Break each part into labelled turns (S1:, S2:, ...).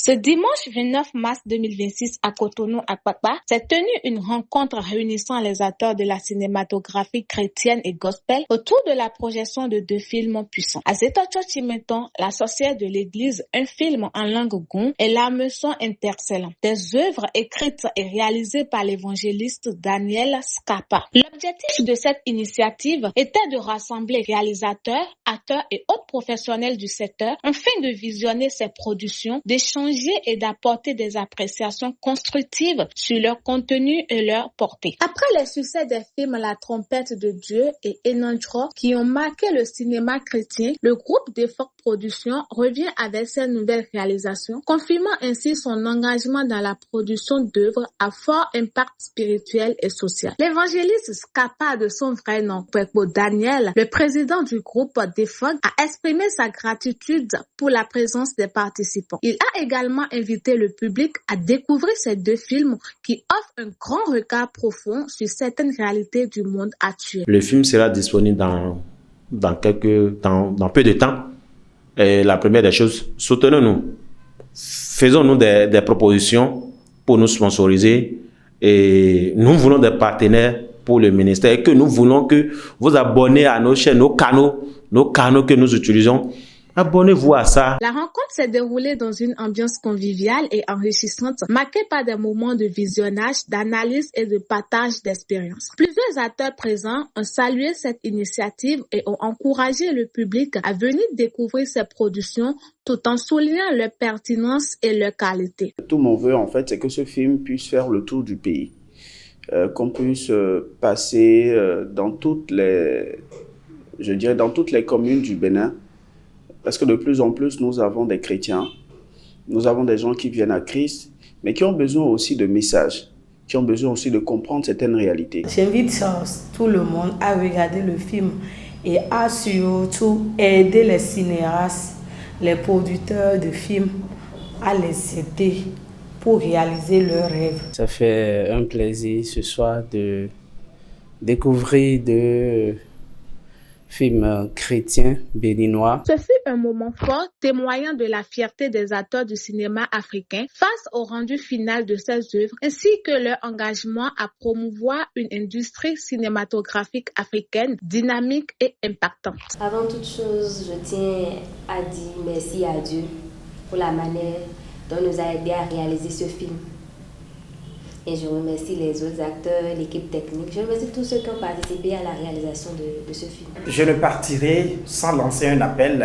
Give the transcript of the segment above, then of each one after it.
S1: Ce dimanche 29 mars 2026 à Cotonou, à Kpakpa, s'est tenue une rencontre réunissant les acteurs de la cinématographie chrétienne et gospel autour de la projection de 2 films puissants. Azetocho Chimeton, la sorcière de l'église, un film en langue goun, et l'hameçon intercellant. Des œuvres écrites et réalisées par l'évangéliste Daniel Scapa. L'objectif de cette initiative était de rassembler réalisateurs, acteurs et autres professionnels du secteur afin de visionner ces productions, d'échanger et d'apporter des appréciations constructives sur leur contenu et leur portée. Après les succès des films La Trompette de Dieu et Enandro qui ont marqué le cinéma chrétien, le groupe d'Effort Productions revient avec ses nouvelles réalisations, confirmant ainsi son engagement dans la production d'œuvres à fort impact spirituel et social. L'évangéliste Scapa, de son vrai nom, Kwekbo Daniel, le président du groupe d'Effort, a exprimé sa gratitude pour la présence des participants. Il a également invité le public à découvrir ces 2 films qui offrent un grand regard profond sur certaines réalités du monde actuel.
S2: Le film sera disponible dans peu de temps. Et la première des choses, soutenons-nous. Faisons-nous des propositions pour nous sponsoriser. Et nous voulons des partenaires pour le ministère. Et que nous voulons que vous abonnez à nos chaînes, nos canaux que nous utilisons. Abonnez-vous à ça.
S1: La rencontre s'est déroulée dans une ambiance conviviale et enrichissante, marquée par des moments de visionnage, d'analyse et de partage d'expériences. Plusieurs acteurs présents ont salué cette initiative et ont encouragé le public à venir découvrir ces productions tout en soulignant leur pertinence et leur qualité.
S3: Tout mon vœu, en fait, c'est que ce film puisse faire le tour du pays, qu'on puisse passer dans toutes les communes du Bénin. Parce que de plus en plus, nous avons des chrétiens, nous avons des gens qui viennent à Christ, mais qui ont besoin aussi de messages, qui ont besoin aussi de comprendre certaines réalités.
S4: J'invite tout le monde à regarder le film et à surtout aider les cinéastes, les producteurs de films à les aider pour réaliser leurs rêves.
S5: Ça fait un plaisir ce soir de découvrir de film chrétien béninois.
S1: Ce fut un moment fort, témoignant de la fierté des acteurs du cinéma africain face au rendu final de ces œuvres, ainsi que leur engagement à promouvoir une industrie cinématographique africaine dynamique et impactante.
S6: Avant toute chose, je tiens à dire merci à Dieu pour la manière dont il nous a aidés à réaliser ce film. Et je remercie les autres acteurs, l'équipe technique. Je remercie tous ceux qui ont participé à la réalisation de ce film.
S7: Je ne partirai sans lancer un appel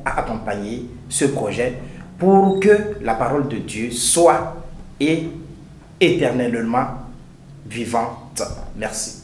S7: à accompagner ce projet pour que la parole de Dieu soit éternellement vivante. Merci.